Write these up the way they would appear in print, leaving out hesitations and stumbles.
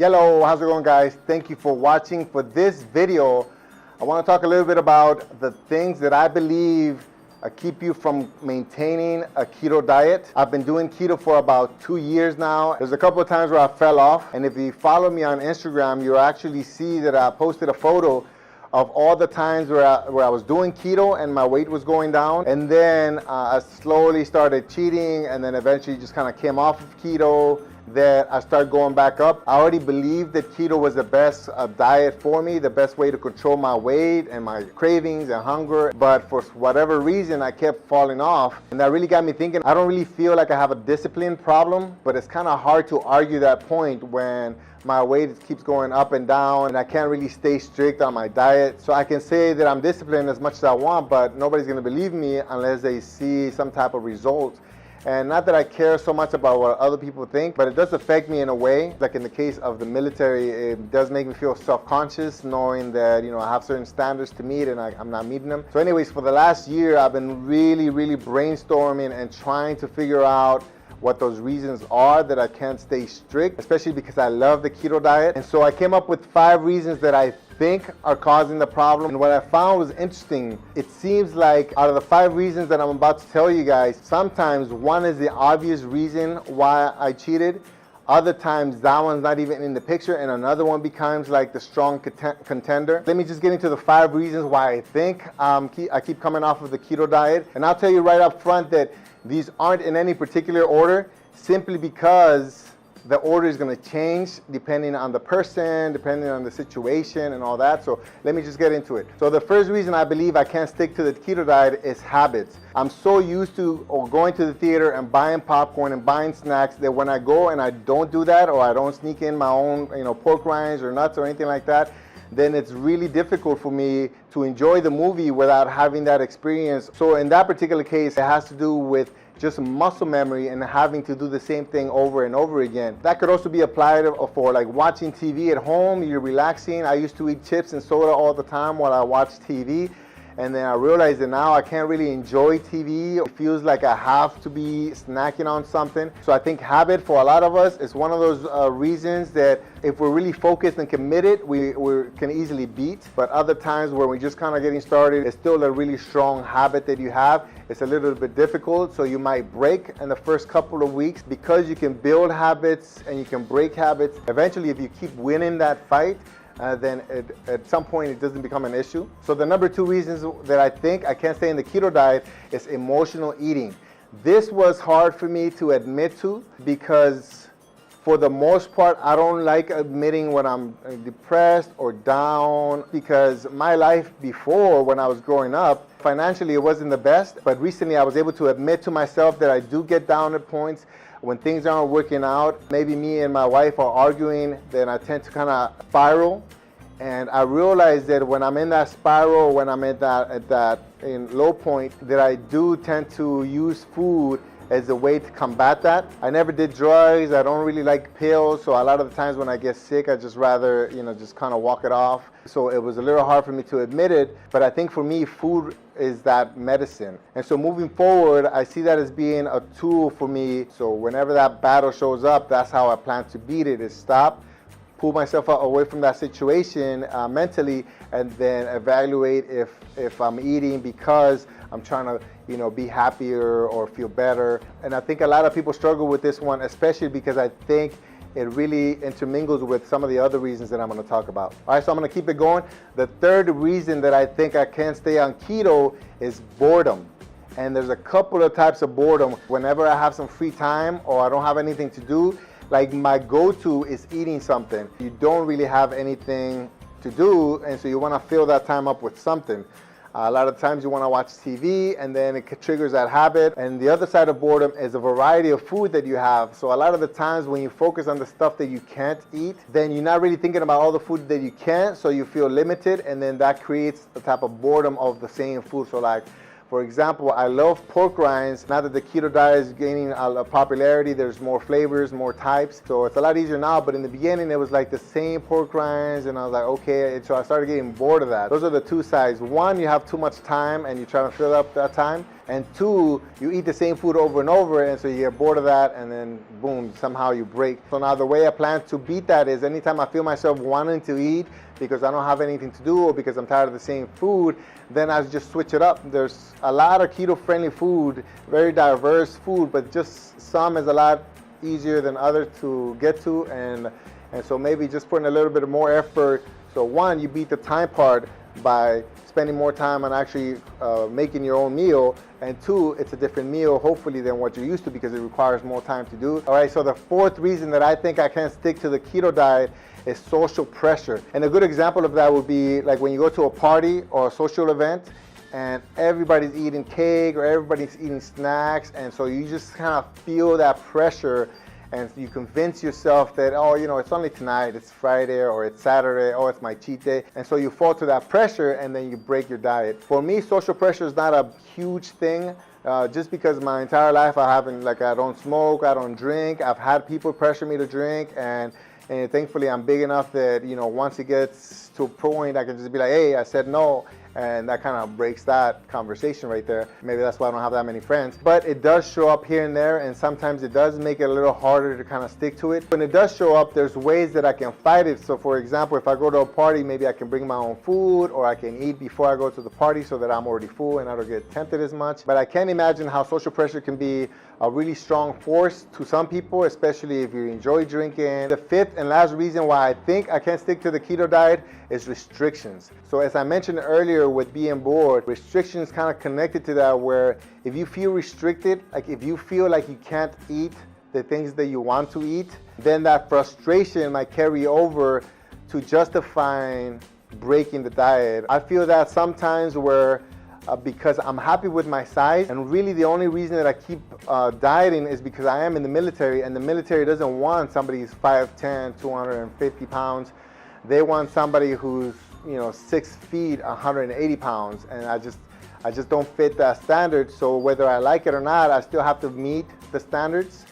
Hello, how's it going, guys? Thank you for watching. For this video, I want to talk a little bit about the things that I believe keep you from maintaining a keto diet. I've been doing keto for about 2 years now. There's a couple of times where I fell off, and if you follow me on Instagram, you'll actually see that I posted a photo of all the times where I was doing keto and my weight was going down, and then I slowly started cheating, and then eventually just kind of came off of keto. That I started going back up. I already believed that keto was the best diet for me, the best way to control my weight and my cravings and hunger. But for whatever reason, I kept falling off. And that really got me thinking, I don't really feel like I have a discipline problem, but it's kind of hard to argue that point when my weight keeps going up and down and I can't really stay strict on my diet. So I can say that I'm disciplined as much as I want, but nobody's gonna believe me unless they see some type of results. And not that I care so much about what other people think, but it does affect me in a way. Like in the case of the military, it does make me feel self-conscious knowing that, I have certain standards to meet and I'm not meeting them. So anyways, for the last year, I've been really brainstorming and trying to figure out what those reasons are that I can't stay strict, especially because I love the keto diet. And so I came up with 5 reasons that I think are causing the problem. And what I found was interesting. It seems like out of the 5 reasons that I'm about to tell you guys, sometimes one is the obvious reason why I cheated. Other times that one's not even in the picture and another one becomes like the strong contender. Let me just get into the 5 reasons why I think I keep coming off of the keto diet. And I'll tell you right up front that these aren't in any particular order, simply because the order is going to change depending on the person, depending on the situation and all that. So let me just get into it. So the first reason I believe I can't stick to the keto diet is habits. I'm so used to going to the theater and buying popcorn and buying snacks that when I go and I don't do that, or I don't sneak in my own pork rinds or nuts or anything like that, then it's really difficult for me to enjoy the movie without having that experience. So in that particular case, it has to do with just muscle memory and having to do the same thing over and over again. That could also be applied for like watching TV at home. You're relaxing. I used to eat chips and soda all the time while I watched TV. And then I realized that now I can't really enjoy TV. It feels like I have to be snacking on something. So I think habit for a lot of us is one of those reasons that if we're really focused and committed, we can easily beat. But other times when we're just kind of getting started, it's still a really strong habit that you have. It's a little bit difficult, so you might break in the first couple of weeks. Because you can build habits and you can break habits, eventually if you keep winning that fight, then at some point it doesn't become an issue. So the number 2 reasons that I think I can't stay in the keto diet is emotional eating. This was hard for me to admit to because for the most part, I don't like admitting when I'm depressed or down, because my life before, when I was growing up, financially it wasn't the best, but recently I was able to admit to myself that I do get down at points when things aren't working out. Maybe me and my wife are arguing, then I tend to kind of spiral. And I realize that when I'm in that spiral, when I'm at that low point, that I do tend to use food as a way to combat that. I never did drugs. I don't really like pills. So a lot of the times when I get sick, I just rather, just kind of walk it off. So it was a little hard for me to admit it. But I think for me, food is that medicine. And so moving forward, I see that as being a tool for me. So whenever that battle shows up, that's how I plan to beat it, is stop, pull myself away from that situation mentally, and then evaluate if I'm eating because I'm trying to be happier or feel better. And I think a lot of people struggle with this one, especially because I think it really intermingles with some of the other reasons that I'm going to talk about. All right, so I'm going to keep it going. The third reason that I think I can't stay on keto is boredom. And there's a couple of types of boredom. Whenever I have some free time or I don't have anything to do, like my go-to is eating something. You don't really have anything to do, and so you want to fill that time up with something. A lot of times you want to watch TV, and then it triggers that habit. And the other side of boredom is a variety of food that you have. So a lot of the times when you focus on the stuff that you can't eat, then you're not really thinking about all the food that you can't, so you feel limited, and then that creates the type of boredom of the same food. So like, for example, I love pork rinds. Now that the keto diet is gaining a popularity, there's more flavors, more types. So it's a lot easier now, but in the beginning it was like the same pork rinds, and I was like, okay. So I started getting bored of that. Those are the 2 sides. One, you have too much time and you're trying to fill up that time. And two, you eat the same food over and over, and so you get bored of that, and then boom, somehow you break. So now the way I plan to beat that is anytime I feel myself wanting to eat because I don't have anything to do or because I'm tired of the same food, then I just switch it up. There's a lot of keto-friendly food, very diverse food, but just some is a lot easier than others to get to, and so maybe just putting a little bit more effort. So one, you beat the time part by spending more time on actually making your own meal, and two, it's a different meal hopefully than what you're used to because it requires more time to do. All right, so the fourth reason that I think I can't stick to the keto diet is social pressure. And a good example of that would be like when you go to a party or a social event and everybody's eating cake or everybody's eating snacks, and so you just kind of feel that pressure and you convince yourself that, oh, you know, it's only tonight, it's Friday or it's Saturday, oh, it's my cheat day. And so you fall to that pressure and then you break your diet. For me, social pressure is not a huge thing. Just because my entire life I don't smoke, I don't drink. I've had people pressure me to drink, and thankfully I'm big enough that, you know, once it gets to a point I can just be like, hey, I said no. And that kind of breaks that conversation right there. Maybe that's why I don't have that many friends. But it does show up here and there, and sometimes it does make it a little harder to kind of stick to it. When it does show up, there's ways that I can fight it. So for example, if I go to a party, maybe I can bring my own food, or I can eat before I go to the party so that I'm already full and I don't get tempted as much. But I can't imagine how social pressure can be a really strong force to some people, especially if you enjoy drinking. The fifth and last reason why I think I can't stick to the keto diet is restrictions. So as I mentioned earlier with being bored, restrictions kind of connected to that, where if you feel restricted, like if you feel like you can't eat the things that you want to eat, then that frustration might carry over to justifying breaking the diet. I feel that sometimes where because I'm happy with my size, and really the only reason that I keep dieting is because I am in the military, and the military doesn't want somebody who's 5'10", 250 pounds. They want somebody who's, you know, 6 feet, 180 pounds, and I just don't fit that standard. So whether I like it or not, I still have to meet the standards.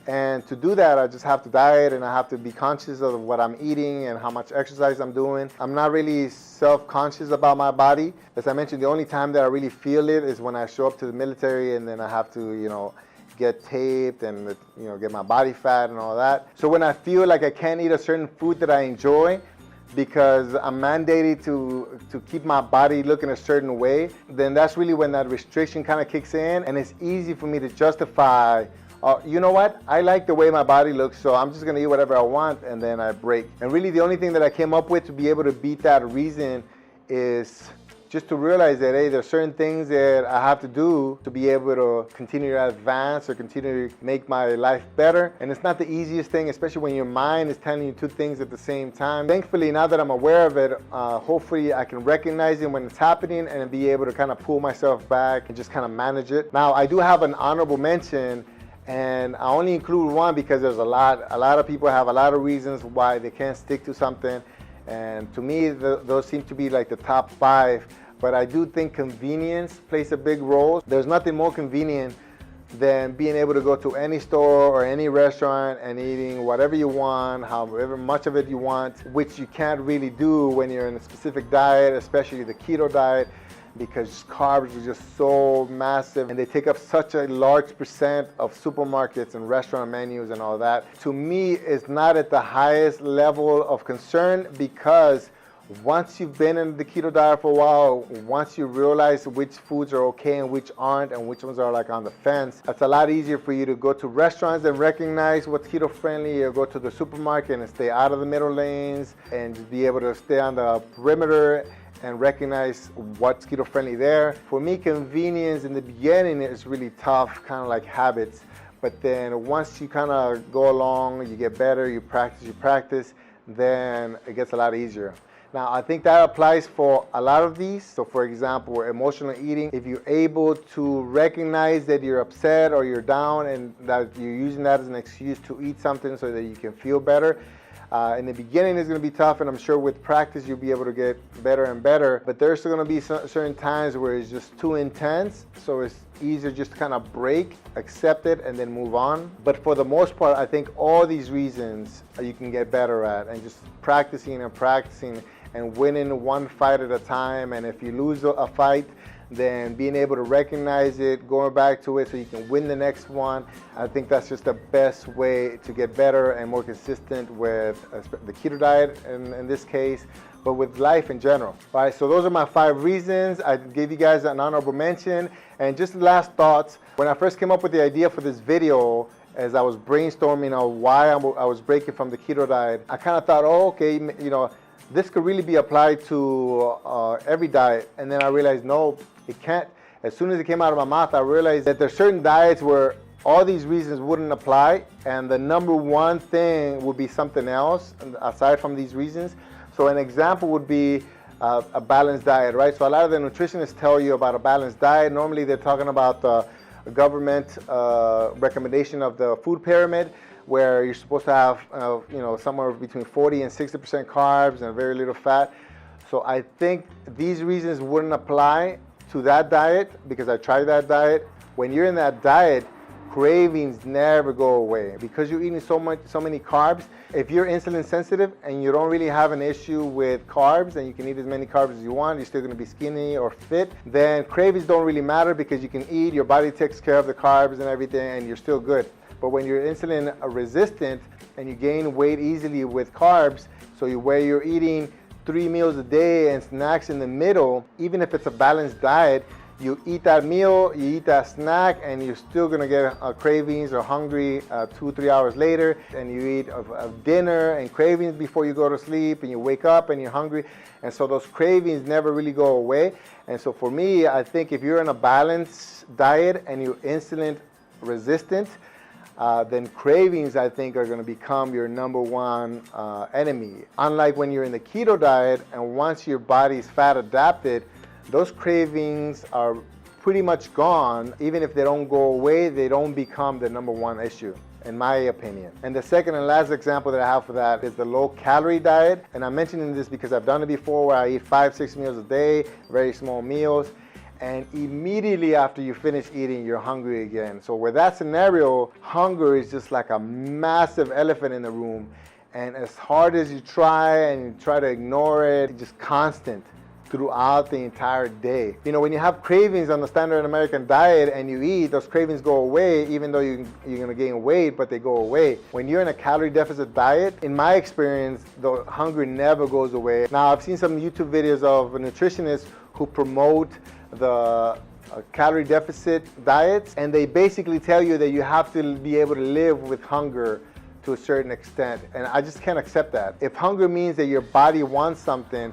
And to do that, I just have to diet, and I have to be conscious of what I'm eating and how much exercise I'm doing. I'm not really self-conscious about my body. As I mentioned, the only time that I really feel it is when I show up to the military, and then I have to, you know, get taped and, you know, get my body fat and all that. So when I feel like I can't eat a certain food that I enjoy because I'm mandated to keep my body looking a certain way, then that's really when that restriction kind of kicks in, and it's easy for me to justify, you know what, I like the way my body looks, so I'm just gonna eat whatever I want, and then I break. And really the only thing that I came up with to be able to beat that reason is just to realize that, hey, there's certain things that I have to do to be able to continue to advance or continue to make my life better. And it's not the easiest thing, especially when your mind is telling you two things at the same time. Thankfully, now that I'm aware of it, hopefully I can recognize it when it's happening and be able to kind of pull myself back and just kind of manage it. Now, I do have an honorable mention, and I only include one because there's a lot of people have a lot of reasons why they can't stick to something. And to me, those seem to be like the top 5. But I do think convenience plays a big role. There's nothing more convenient than being able to go to any store or any restaurant and eating whatever you want, however much of it you want, which you can't really do when you're in a specific diet, especially the keto diet, because carbs are just so massive and they take up such a large percent of supermarkets and restaurant menus and all that. To me, it's not at the highest level of concern, because once you've been in the keto diet for a while, once you realize which foods are okay and which aren't, and which ones are like on the fence, it's a lot easier for you to go to restaurants and recognize what's keto friendly, or go to the supermarket and stay out of the middle lanes and just be able to stay on the perimeter and recognize what's keto friendly there. For me, convenience in the beginning is really tough, kind of like habits. But then once you kind of go along, you get better, you practice, then it gets a lot easier. Now, I think that applies for a lot of these. So for example, emotional eating, if you're able to recognize that you're upset or you're down and that you're using that as an excuse to eat something so that you can feel better, in the beginning it's going to be tough, and I'm sure with practice you'll be able to get better and better, but there's still going to be certain times where it's just too intense, so it's easier just to kind of break, accept it, and then move on. But for the most part, I think all these reasons you can get better at, and just practicing and winning one fight at a time. And if you lose a fight, than being able to recognize it, going back to it so you can win the next one. I think that's just the best way to get better and more consistent with the keto diet in this case, but with life in general. All right, so those are my 5 reasons. I gave you guys an honorable mention. And just last thoughts, when I first came up with the idea for this video, as I was brainstorming on why I was breaking from the keto diet, I kind of thought, oh, okay, you know, this could really be applied to every diet. And then I realized, no, it can't. As soon as it came out of my mouth, I realized that there's certain diets where all these reasons wouldn't apply, and the number one thing would be something else aside from these reasons. So an example would be a balanced diet, right? So a lot of the nutritionists tell you about a balanced diet. Normally they're talking about the government recommendation of the food pyramid, where you're supposed to have you know, somewhere between 40 and 60% carbs and very little fat. So I think these reasons wouldn't apply to that diet because I tried that diet. When you're in that diet, cravings never go away because you're eating so many carbs. If you're insulin sensitive and you don't really have an issue with carbs and you can eat as many carbs as you want, you're still going to be skinny or fit, then cravings don't really matter because you can eat, your body takes care of the carbs and everything, and you're still good. But when you're insulin resistant and you gain weight easily with carbs, so where you're eating 3 meals a day and snacks in the middle, even if it's a balanced diet, you eat that meal, you eat that snack, and you're still gonna get cravings or hungry 2-3 hours later, and you eat a dinner and cravings before you go to sleep, and you wake up and you're hungry, and so those cravings never really go away. And so for me, I think if you're in a balanced diet and you're insulin resistant, then cravings, I think, are going to become your number one enemy. Unlike when you're in the keto diet, and once your body's fat adapted, those cravings are pretty much gone. Even if they don't go away, they don't become the number one issue, in my opinion. And the second and last example that I have for that is the low-calorie diet. And I'm mentioning this because I've done it before, where I eat 5-6 meals a day, very small meals, and immediately after you finish eating, you're hungry again. So with that scenario, hunger is just like a massive elephant in the room. And as hard as you try and you try to ignore it, it's just constant throughout the entire day. You know, when you have cravings on the standard American diet and you eat, those cravings go away, even though you're gonna gain weight, but they go away. When you're in a calorie deficit diet, in my experience, the hunger never goes away. Now, I've seen some YouTube videos of nutritionists who promote the calorie deficit diets, and they basically tell you that you have to be able to live with hunger to a certain extent, and I just can't accept that. If hunger means that your body wants something,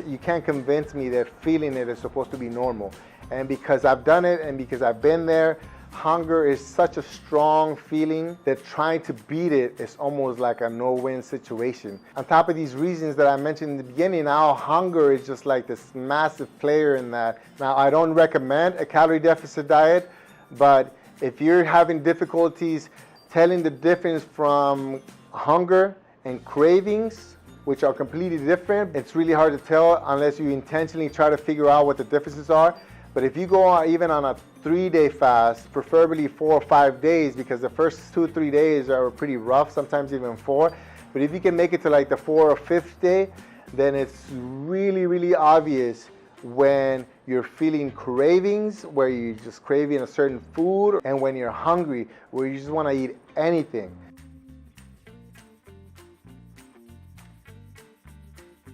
you can't convince me that feeling it is supposed to be normal. And because I've done it and because I've been there, hunger is such a strong feeling that trying to beat it is almost like a no-win situation. On top of these reasons that I mentioned in the beginning, now hunger is just like this massive player in that. Now, I don't recommend a calorie deficit diet, but if you're having difficulties telling the difference from hunger and cravings, which are completely different, it's really hard to tell unless you intentionally try to figure out what the differences are. But if you go on, even on a 3-day fast, preferably 4 or 5 days, because the first 2-3 days are pretty rough, sometimes even 4. But if you can make it to like the 4th or 5th day, then it's really, really obvious when you're feeling cravings, where you're just craving a certain food, and when you're hungry, where you just want to eat anything.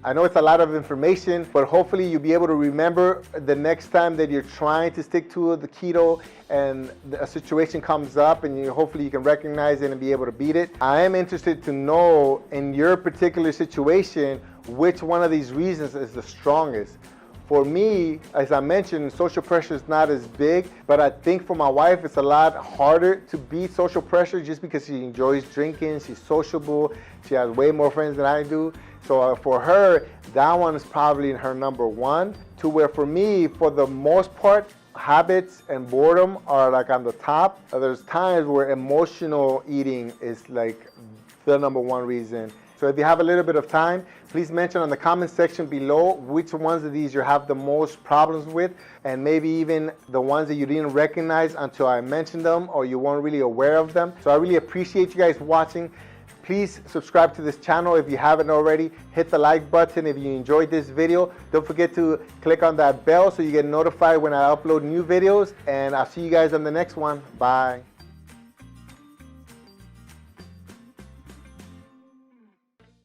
I know it's a lot of information, but hopefully you'll be able to remember the next time that you're trying to stick to the keto and a situation comes up, and hopefully you can recognize it and be able to beat it. I am interested to know in your particular situation, which one of these reasons is the strongest. For me, as I mentioned, social pressure is not as big, but I think for my wife, it's a lot harder to beat social pressure just because she enjoys drinking, she's sociable, she has way more friends than I do. So for her, that one is probably her number one, to where for me, for the most part, habits and boredom are like on the top. There's times where emotional eating is like the number one reason. So if you have a little bit of time, please mention on the comment section below which ones of these you have the most problems with, and maybe even the ones that you didn't recognize until I mentioned them or you weren't really aware of them. So I really appreciate you guys watching. Please subscribe to this channel if you haven't already. Hit the like button if you enjoyed this video. Don't forget to click on that bell so you get notified when I upload new videos. And I'll see you guys on the next one. Bye.